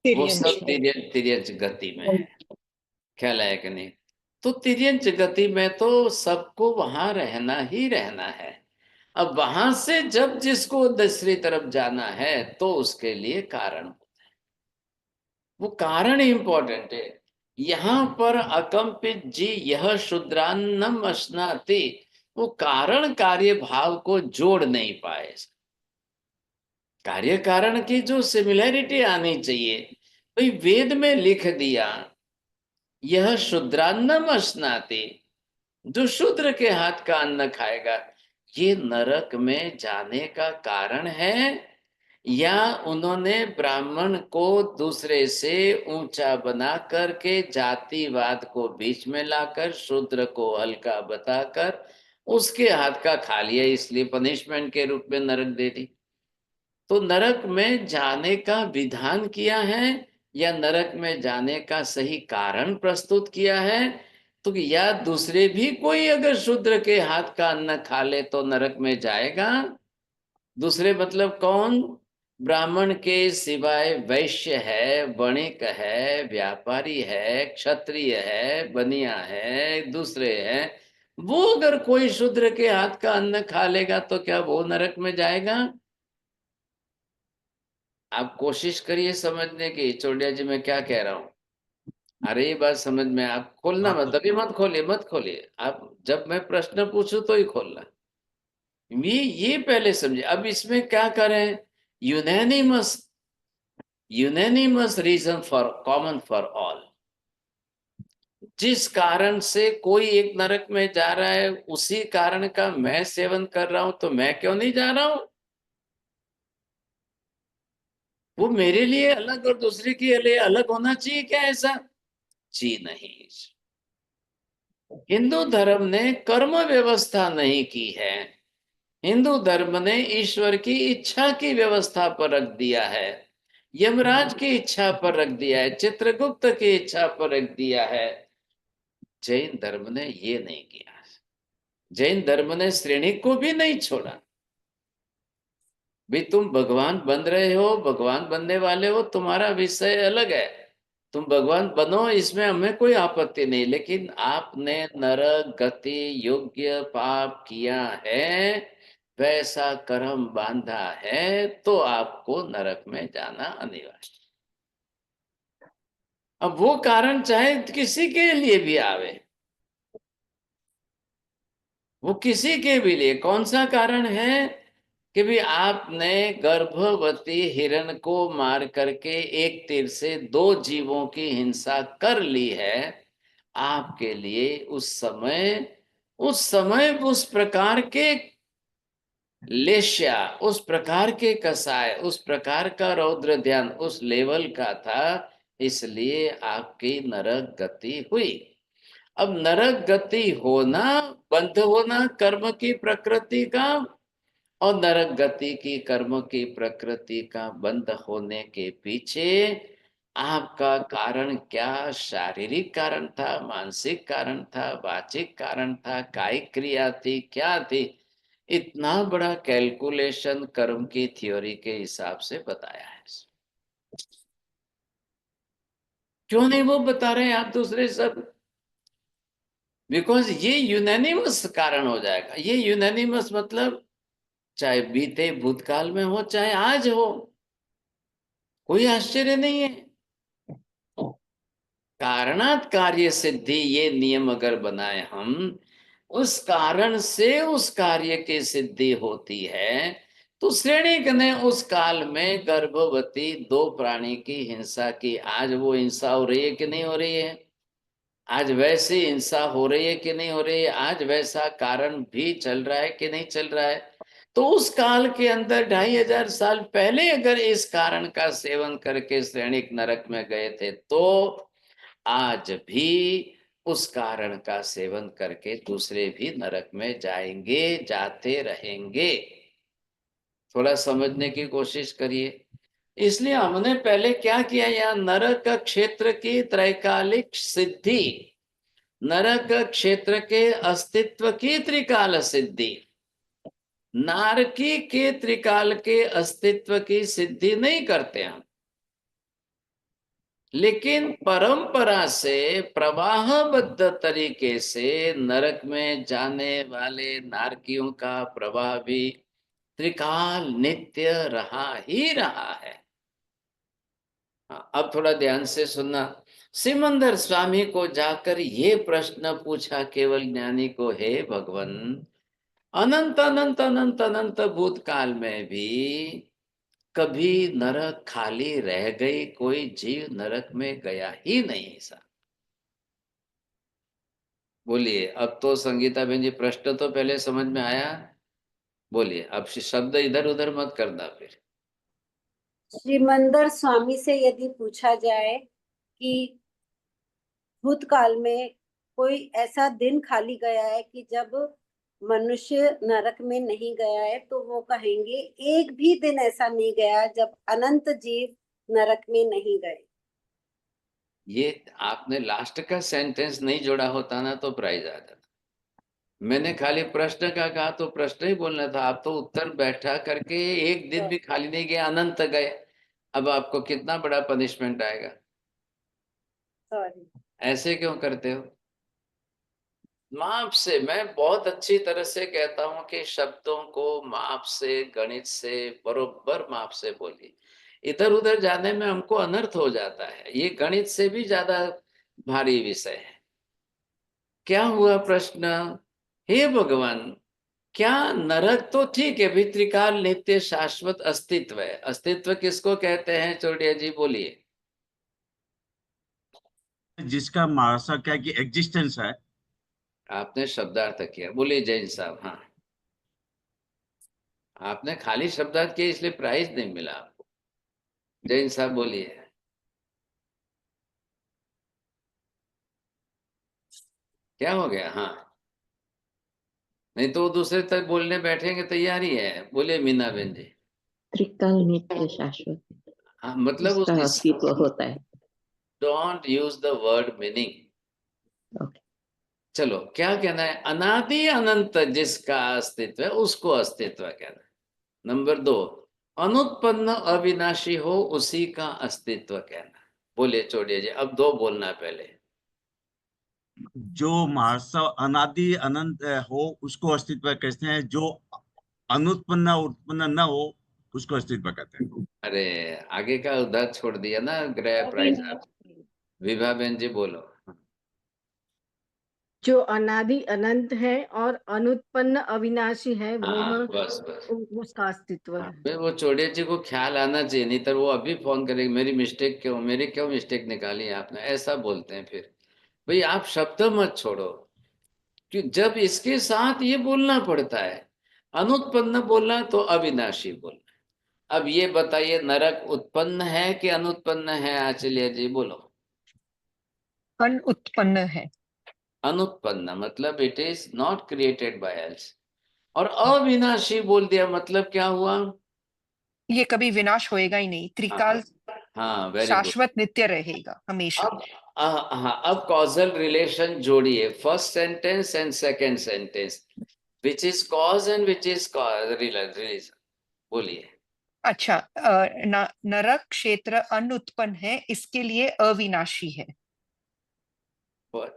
वो सब तिर्यंच गति में है, ख्याल है कि नहीं। तो तिर्यंच गति में तो सबको वहां रहना ही रहना है। अब वहां से जब जिसको दूसरी तरफ जाना है तो उसके लिए कारण होता है, वो कारण इंपॉर्टेंट है। यहां पर अकंपित जी यह शूद्रान्नम अश्नाति, वो कारण कार्य भाव को जोड़ नहीं पाए। कार्य कारण की जो सिमिलैरिटी आनी चाहिए, भाई वेद में लिख दिया यह शूद्रान्नम अश्नाति, जो शूद्र के हाथ का अन्न खाएगा, ये नरक में जाने का कारण है, या उन्होंने ब्राह्मण को दूसरे से ऊंचा बना करके जातिवाद को बीच में लाकर शूद्र को हल्का बताकर उसके हाथ का खा लिया, इसलिए पनिशमेंट के रूप में नरक दे दी। तो नरक में जाने का विधान किया है या नरक में जाने का सही कारण प्रस्तुत किया है, तो या दूसरे भी कोई अगर शूद्र के हाथ का अन्न खा ले तो नरक में जाएगा? दूसरे मतलब कौन? ब्राह्मण के सिवाय वैश्य है, वणिक है, व्यापारी है, क्षत्रिय है, बनिया है, दूसरे हैं, वो अगर कोई शूद्र के हाथ का अन्न खा लेगा तो क्या वो नरक में जाएगा? आप कोशिश करिए समझने की, चौड़िया जी मैं क्या कह रहा हूं। अरे ये बात समझ में, आप खोलना मत, अभी मत खोलिए, मत खोलिए, आप जब मैं प्रश्न पूछूं तो ही खोलना। ये पहले समझे। अब इसमें क्या करें? Unanimous reason for common for all. जिस कारण से कोई एक नरक में जा रहा है, उसी कारण का मैं सेवन कर रहा हूं, तो मैं क्यों नहीं जा रहा हूं? वो मेरे लिए अलग और दूसरे के लिए अलग होना चाहिए क्या ऐसा? जी नहीं। हिंदू धर्म ने कर्म व्यवस्था नहीं की है। हिंदू धर्म ने ईश्वर की इच्छा की व्यवस्था पर रख दिया है, यमराज की इच्छा पर रख दिया है, चित्रगुप्त की इच्छा पर रख दिया है। जैन धर्म ने ये नहीं किया। जैन धर्म ने श्रेणी को भी नहीं छोड़ा। भी तुम भगवान बन रहे हो, भगवान बनने वाले हो, तुम्हारा विषय अलग है, तुम भगवान बनो, इसमें हमें कोई आपत्ति नहीं, लेकिन आपने नरक गति योग्य पाप किया है, वैसा कर्म बांधा है, तो आपको नरक में जाना अनिवार्य। अब वो कारण चाहे किसी के लिए भी आवे, वो किसी के भी लिए कौन सा कारण है कि भी आपने गर्भवती हिरण को मार करके एक तीर से 2 जीवों की हिंसा कर ली है, आपके लिए उस समय उस प्रकार के लेश्या, उस प्रकार के कसाय, उस प्रकार का रौद्र ध्यान उस लेवल का था, इसलिए आपकी नरक गति हुई। अब नरक गति होना, बंध होना कर्म की प्रकृति का, और नरक गति की कर्म की प्रकृति का बंद होने के पीछे आपका कारण क्या? शारीरिक कारण था, मानसिक कारण था, वाचिक कारण था, कायिक क्रिया थी, क्या थी? इतना बड़ा कैलकुलेशन कर्म की थ्योरी के हिसाब से बताया है। क्यों नहीं वो बता रहे हैं आप दूसरे सब? बिकॉज ये यूनानिमस कारण हो जाएगा। ये यूनानिमस मतलब चाहे बीते भूतकाल में हो, चाहे आज हो, कोई आश्चर्य नहीं है। कारणात कार्य सिद्धि, ये नियम अगर बनाए हम, उस कारण से उस कार्य की सिद्धि होती है। तो श्रेणिक ने उस काल में गर्भवती 2 प्राणी की हिंसा की, आज वो हिंसा हो रही है कि नहीं हो रही है? आज वैसी हिंसा हो रही है कि नहीं हो रही है? आज वैसा कारण भी चल रहा है कि नहीं चल रहा है? तो उस काल के अंदर 2500 साल पहले अगर इस कारण का सेवन करके श्रेणिक नरक में गए थे, तो आज भी उस कारण का सेवन करके दूसरे भी नरक में जाएंगे, जाते रहेंगे। थोड़ा समझने की कोशिश करिए। इसलिए हमने पहले क्या किया, यहाँ नरक क्षेत्र की त्रैकालिक सिद्धि, नरक क्षेत्र के अस्तित्व की त्रिकाल सिद्धि, नारकी के त्रिकाल के अस्तित्व की सिद्धि नहीं करते हम, लेकिन परंपरा से प्रवाहबद्ध तरीके से नरक में जाने वाले नारकियों का प्रवाह भी त्रिकाल नित्य रहा ही रहा है। अब थोड़ा ध्यान से सुनना। सिमंदर स्वामी को जाकर ये प्रश्न पूछा केवल ज्ञानी को, हे भगवान, अनंत अनंत अनंत अनंत भूतकाल में भी कभी नरक खाली रह गई, कोई जीव नरक में गया ही नहीं सा। बोलिए, अब तो संगीता बहन जी प्रश्न तो पहले समझ में आया? बोलिए, अब शब्द इधर उधर मत करना फिर। श्रीमंदर स्वामी से यदि पूछा जाए कि भूतकाल में कोई ऐसा दिन खाली गया है कि जब मनुष्य नरक में नहीं गया है, तो वो कहेंगे एक भी दिन ऐसा नहीं गया जब अनंत जीव नरक में नहीं गए। ये आपने लास्ट का सेंटेंस नहीं जोड़ा होता ना तो प्राइज आ जाता। मैंने खाली प्रश्न का कहा तो प्रश्न ही बोलना था, आप तो उत्तर बैठा करके एक दिन भी खाली नहीं गया, अनंत गए। अब आपको कितना बड़ा पनिशमेंट आएगा? सॉरी। ऐसे क्यों करते हो? माप से, मैं बहुत अच्छी तरह से कहता हूं कि शब्दों को माप से, गणित से बरोबर माप से बोलिए। इधर उधर जाने में हमको अनर्थ हो जाता है, ये गणित से भी ज्यादा भारी विषय है। क्या हुआ प्रश्न? हे भगवान, क्या नरक तो ठीक है, भी त्रिकाल नित्य शाश्वत अस्तित्व है। अस्तित्व किसको कहते हैं चौड़िया जी, बोलिए। जिसका महाराज क्या कि एग्जिस्टेंस है। आपने शब्दार्थ किया, बोलिए जैन साहब। हाँ, आपने खाली शब्दार्थ किया इसलिए प्राइज नहीं मिला आपको। जैन साहब बोलिए। क्या हो गया? हाँ, नहीं तो वो दूसरे तक बोलने बैठेंगे, तैयारी है। बोलिए मीना बहन जी। त्रिकाल नित्य शाश्वत, हाँ, मतलब उसका अस्तित्व होता है। Don't use the word meaning. चलो, क्या कहना है? अनादि अनंत जिसका अस्तित्व है उसको अस्तित्व कहना है। नंबर 2, अनुत्पन्न अविनाशी हो उसी का अस्तित्व कहना है। बोलिए चौड़िया जी, अब 2 बोलना है पहले। जो महाराज अनादि अनंत हो उसको अस्तित्व कहते हैं, जो अनुत्पन्न उत्पन्न न हो उसको अस्तित्व कहते हैं। अरे, आगे का उधर छोड़ दिया ना, ग्रह प्राइज। आप विभा बहन जी बोलो। जो अनादि अनंत है और अनुत्पन्न अविनाशी है, हाँ, वो बस बस। उसका अस्तित्व है। मैं वो चौड़िया जी को ख्याल आना चाहिए, नहीं तो वो अभी फोन करेगी, मेरी मिस्टेक क्यों, मेरी क्यों मिस्टेक निकाली आपने, ऐसा बोलते हैं फिर। भाई आप शब्द मत छोड़ो, कि जब इसके साथ ये बोलना पड़ता है, अनुत्पन्न बोलना तो अविनाशी बोलना। अब ये बताइए, नरक उत्पन्न है कि अनुत्पन्न है? आचल्य जी बोलो। अनुत्पन्न है। अनुत्पन्न मतलब it is not created by else. और अविनाशी बोल दिया, मतलब क्या हुआ? ये कभी विनाश होएगा ही नहीं, त्रिकाल हाँ, वेरी गुड। शाश्वत नित्य रहेगा हमेशा। अब हाँ, अब कॉजल रिलेशन जोड़िए, first sentence and second sentence, which is cause and which is relation. बोलिए। अच्छा, नरक क्षेत्र अनुत्पन्न है, इसके लिए अविनाशी है।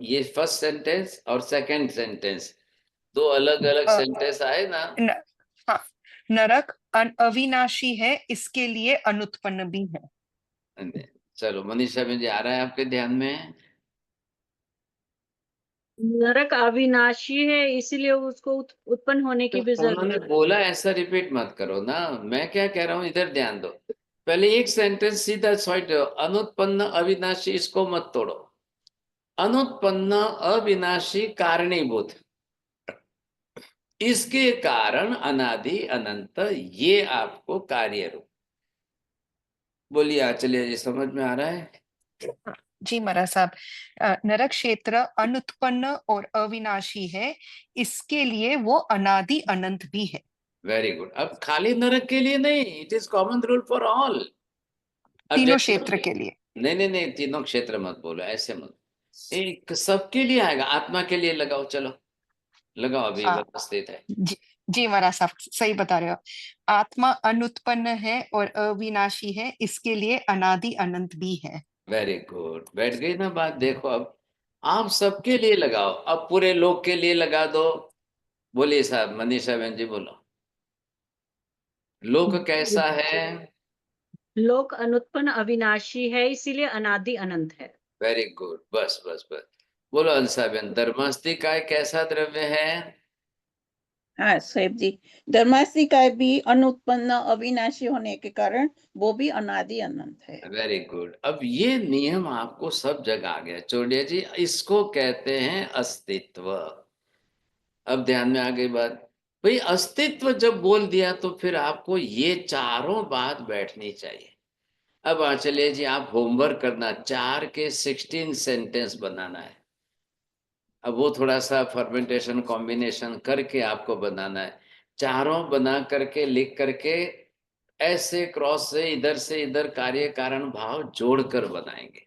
ये फर्स्ट सेंटेंस और सेकंड सेंटेंस, 2 अलग अलग सेंटेंस आए ना। हाँ, नरक अविनाशी है, इसके लिए अनुत्पन्न भी है। चलो मनीषा बहन जी, आ रहा है आपके ध्यान में? नरक अविनाशी है, इसीलिए उसको उत्पन्न होने की भी उन्होंने जरूरत बोला, ऐसा रिपीट मत करो ना। मैं क्या कह रहा हूँ, इधर ध्यान दो। पहले एक सेंटेंस सीधा सॉइट, अनुत्पन्न अविनाशी, इसको मत तोड़ो। अनुत्पन्न अविनाशी कारणीभूत, इसके कारण अनादि अनंत, ये आपको कार्य रूप। बोलिए आचल्य जी, समझ में आ रहा है? जी महाराज साहब, नरक क्षेत्र अनुत्पन्न और अविनाशी है, इसके लिए वो अनादि अनंत भी है। Very good. अब खाली नरक के लिए नहीं, it is common rule for all. तीनों क्षेत्र के लिए। नहीं नहीं नहीं, तीनों क्षेत्र मत बोलो, ऐसे मत। एक सबके लिए आएगा। आत्मा के लिए लगाओ, चलो लगाओ, अभी व्यवस्थित है। जी महाराज साहब, सही बता रहे हो। आत्मा अनुत्पन्न है और अविनाशी है, इसके लिए अनादि अनंत भी है। वेरी गुड, बैठ गई ना बात। देखो, अब आप सबके लिए लगाओ, अब पूरे लोक के लिए लगा दो। बोलिए साहब, मनीषा बहन जी बोलो। लोक कैसा है? लोक अनुत्पन्न अविनाशी है, इसीलिए अनादि अनंत है। वेरी गुड, बस बस बस। बोलो अंसा बहन, धर्मास्तिकाय कैसा द्रव्य है? हाँ साहेब जी, धर्मास्तिकाय भी अनुत्पन्न अविनाशी होने के कारण वो भी अनादि अनंत है। Very good. अब ये नियम आपको सब जगह आ गया चौड़िया जी, इसको कहते हैं अस्तित्व। अब ध्यान में आ गई बात। भाई अस्तित्व जब बोल दिया तो फिर आपको ये चारों बात बैठनी चाहिए। अब चलिए जी, आप होमवर्क करना, 4 के 16 सेंटेंस बनाना है। अब वो थोड़ा सा फर्मेंटेशन कॉम्बिनेशन करके आपको बनाना है। चारों बना करके लिख करके ऐसे क्रॉस से इधर कार्य कारण भाव जोड़कर बनाएंगे।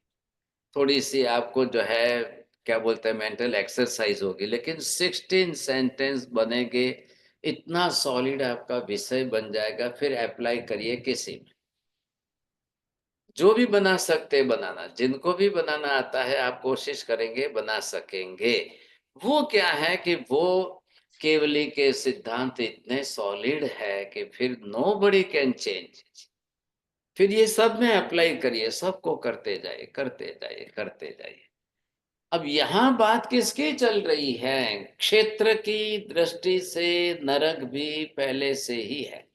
थोड़ी सी आपको जो है क्या बोलते हैं मेंटल एक्सरसाइज होगी, लेकिन 16 सेंटेंस बनेंगे, इतना सॉलिड आपका विषय बन जाएगा। फिर अप्लाई करिए किसी में, जो भी बना सकते बनाना, जिनको भी बनाना आता है आप कोशिश करेंगे बना सकेंगे। वो क्या है कि वो केवली के सिद्धांत इतने सॉलिड है कि फिर नोबडी कैन चेंज। फिर ये सब में अप्लाई करिए, सबको करते जाइए करते जाइए करते जाइए। अब यहाँ बात किसकी चल रही है? क्षेत्र की दृष्टि से नरक भी पहले से ही है।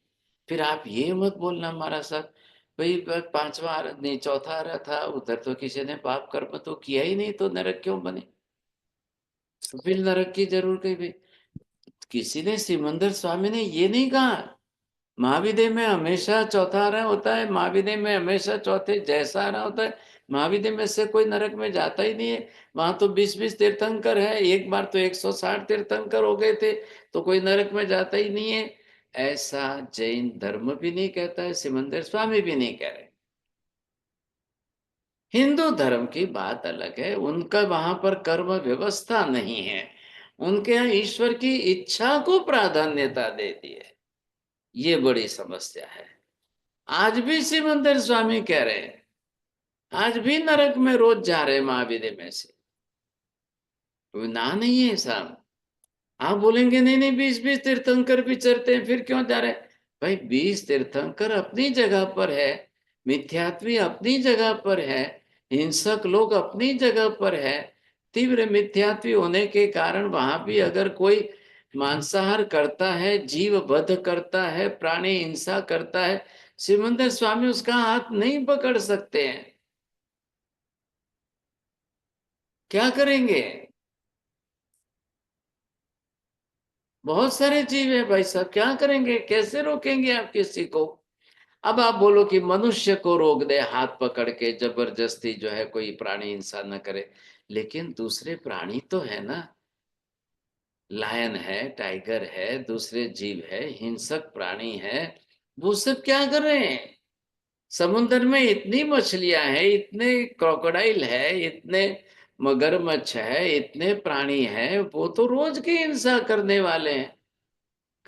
फिर आप ये मत बोलना महाराज साहब, भाई पांचवा नहीं चौथा आ रहा था, उधर तो किसी ने पाप कर्म तो किया ही नहीं, तो नरक क्यों बने? तो फिर नरक की जरूर कही भी। किसी ने, सिमंदर स्वामी ने ये नहीं कहा महाविद्य में हमेशा चौथा आ रहा होता है, महाविद्य में हमेशा चौथे जैसा आ रहा होता है। महाविद्य में से कोई नरक में जाता ही नहीं है। वहां तो 20-20 तीर्थंकर है, एक बार तो 160 तीर्थंकर हो गए थे, तो कोई नरक में जाता ही नहीं है। ऐसा जैन धर्म भी नहीं कहता है, सिमंदर स्वामी भी नहीं कह रहे। हिंदू धर्म की बात अलग है, उनका वहां पर कर्म व्यवस्था नहीं है, उनके यहाँ ईश्वर की इच्छा को प्राधान्यता देती है। ये बड़ी समस्या है। आज भी सिमंदर स्वामी कह रहे हैं, आज भी नरक में रोज जा रहे हैं महाविद्य में से, कोई ना नहीं है साहब। आप बोलेंगे नहीं नहीं 20-20 तीर्थंकर भी चरते हैं, फिर क्यों जा रहे हैं? भाई 20 तीर्थंकर अपनी जगह पर है, मिथ्यात्वी अपनी जगह पर है, हिंसक लोग अपनी जगह पर है। तीव्र मिथ्यात्वी होने के कारण वहां भी अगर कोई मांसाहार करता है, जीव वध करता है, प्राणी हिंसा करता है, सिमंदर स्वामी उसका हाथ नहीं पकड़ सकते हैं। क्या करेंगे? बहुत सारे जीव है भाई साहब, क्या करेंगे? कैसे रोकेंगे आप किसी को? अब आप बोलो कि मनुष्य को रोक दे हाथ पकड़ के, जबरदस्ती जो है कोई प्राणी हिंसा न करे, लेकिन दूसरे प्राणी तो है ना, लायन है, टाइगर है, दूसरे जीव है, हिंसक प्राणी है, वो सब क्या कर रहे हैं? समुद्र में इतनी मछलियां हैं, इतने क्रोकोडाइल है, इतने मगरमच्छ है, इतने प्राणी है, वो तो रोज की हिंसा करने वाले हैं।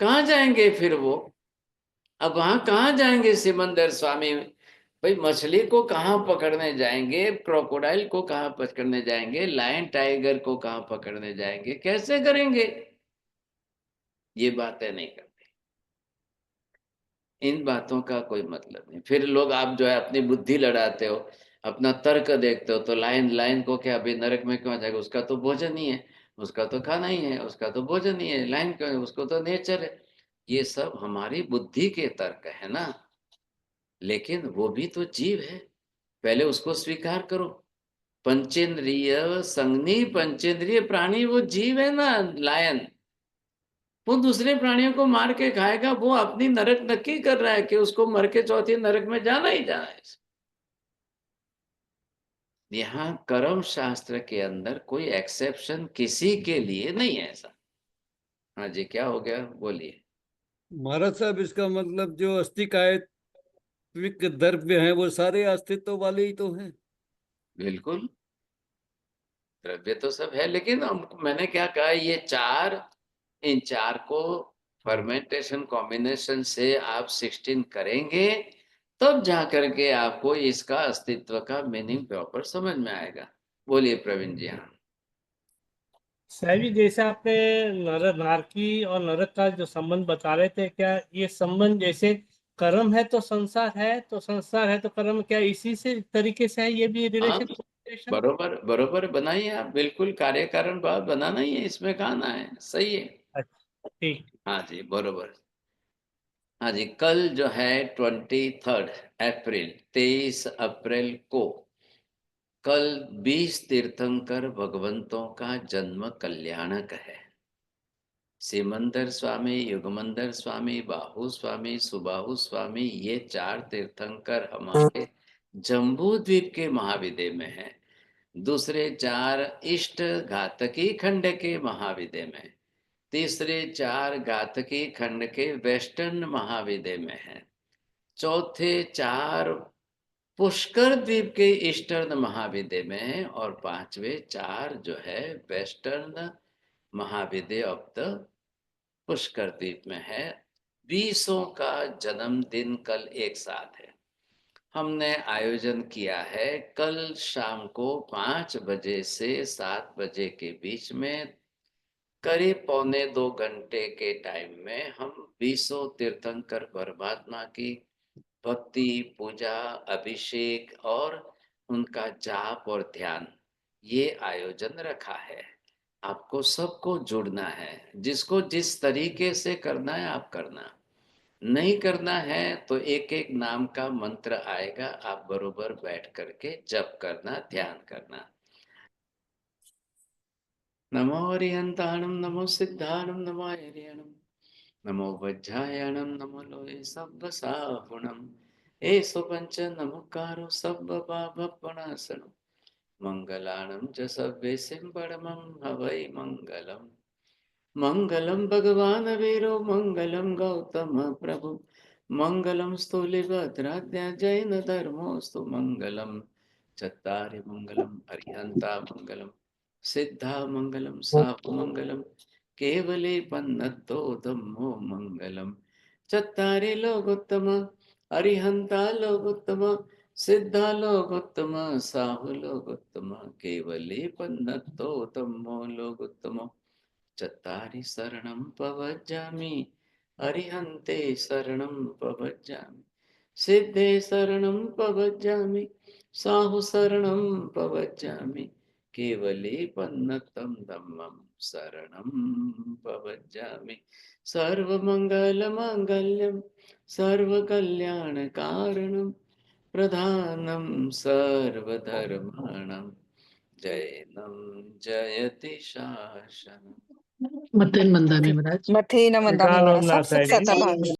कहाँ जाएंगे फिर वो? अब वहां कहाँ जाएंगे सिमंदर स्वामी? भाई मछली को कहाँ पकड़ने जाएंगे, क्रोकोडाइल को कहाँ पकड़ने जाएंगे, लायन टाइगर को कहाँ पकड़ने जाएंगे, कैसे करेंगे? ये बातें नहीं करते, इन बातों का कोई मतलब नहीं। फिर लोग आप जो है अपनी बुद्धि लड़ाते हो, अपना तर्क देखते हो, तो लायन लायन को क्या अभी नरक में क्यों आ जाएगा? उसका तो भोजन ही है, उसका तो खाना ही है, उसका तो भोजन ही है, लायन क्यों है? उसको तो नेचर है। ये सब हमारी बुद्धि के तर्क है ना, लेकिन वो भी तो जीव है, पहले उसको स्वीकार करो। पंचेंद्रिय संज्ञी पंचेंद्रिय प्राणी वो जीव है ना, लायन। वो दूसरे प्राणियों को मार के खाएगा, वो अपनी नरक नक्की कर रहा है कि उसको मर के चौथी नरक में जाना ही जाना है। यहाँ कर्म शास्त्र के अंदर कोई एक्सेप्शन किसी के लिए नहीं है ऐसा। हाँ जी, क्या हो गया बोलिए। महाराज साहब, इसका मतलब जो अस्तिकायत्विक द्रव्य हैं वो सारे अस्तित्व वाले ही तो हैं। बिल्कुल, द्रव्य तो सब है, लेकिन मैंने क्या कहा, ये चार, इन चार को फर्मेंटेशन कॉम्बिनेशन से आप 16 करेंगे, तब जाकर के आपको इसका अस्तित्व का मीनिंग प्रॉपर समझ में आएगा। बोलिए प्रवीण जी। हाँ साहब जी, जैसे आपने नारकी और नरक का जो संबंध बता रहे थे, क्या ये संबंध जैसे कर्म है तो संसार है, तो संसार है तो कर्म, क्या इसी से तरीके से है ये भी रिलेशन? बरोबर बरोबर बनाइए आप, बिल्कुल कार्य कारण भाव बनाना ही है, इसमें कहाँ ना है, सही है। ठीक। हाँ जी बरोबर। हाँ जी, कल जो है 23 अप्रैल 23 अप्रैल को कल 20 तीर्थंकर भगवंतों का जन्म कल्याणक है। सिमंदर स्वामी, युगमंदर स्वामी, बाहु स्वामी, सुबाहु स्वामी, ये 4 तीर्थंकर हमारे जम्बू द्वीप के महाविद्य में है। दूसरे 4 इष्ट घातकी खंड के महाविद्य में, तीसरे 4 घातकी खंड के वेस्टर्न महाविद्य में है, चौथे 4 पुष्कर द्वीप के ईस्टर्न महाविद्य में और 5वें 4 जो है वेस्टर्न महाविद्य ऑफ द पुष्कर द्वीप में है। 20 का जन्मदिन कल एक साथ है। हमने आयोजन किया है कल शाम को 5 बजे से 7 बजे के बीच में, करीब 1.25 घंटे के टाइम में हम 20 तीर्थंकर परमात्मा की भक्ति, पूजा, अभिषेक और उनका जाप और ध्यान, ये आयोजन रखा है। आपको सबको जुड़ना है, जिसको जिस तरीके से करना है आप करना, नहीं करना है तो एक एक नाम का मंत्र आएगा, आप बरोबर बैठ करके जप करना, ध्यान करना। नमो हरिहंताणम, नमो सिद्धाणम, नमो हरियणम, नमो वज्रायणम, नमो लोये सब्ब साहुणम, एसो पंच नमोकारो सब्ब पापनाशनम, मंगलाणं च सव्येसिं परमं हवै मंगलम। मंगलम भगवान वीरो, मंगलम गौतम प्रभु, मंगलम स्थूलिभद्राद्या जैन धर्मोस्तु, मंगलम चत्तारि मंगलम अरिहंता मंगलम, सिद्धा मंगलम साहु मंगलम, केवले पन्नतो धम्मो मंगलम। चत्तारि लोकोत्तम अरिहंता लोकोत्तम, सिद्धा लोकोत्तम साहु लोकोत्तम, केवले पन्नतो धम्मो लोकोत्तम। चत्तारि शरणं पवज्जामि, अरिहन्ते शरणं पवज्जामि, सिद्धे शरणं पवज्जामि, साहु शरणं पवज्जामि, केवले पन्नतं धम्मं शरणं पवज्जामि। सर्वमङ्गलमाङ्गल्यं सर्वकल्याणकारणं, प्रधानं सर्वधर्माणां, जैनं जयति शासनम्। मथेन मंदानी महाराज विकाल महाराज नाथ सब है जी। सदा भावी।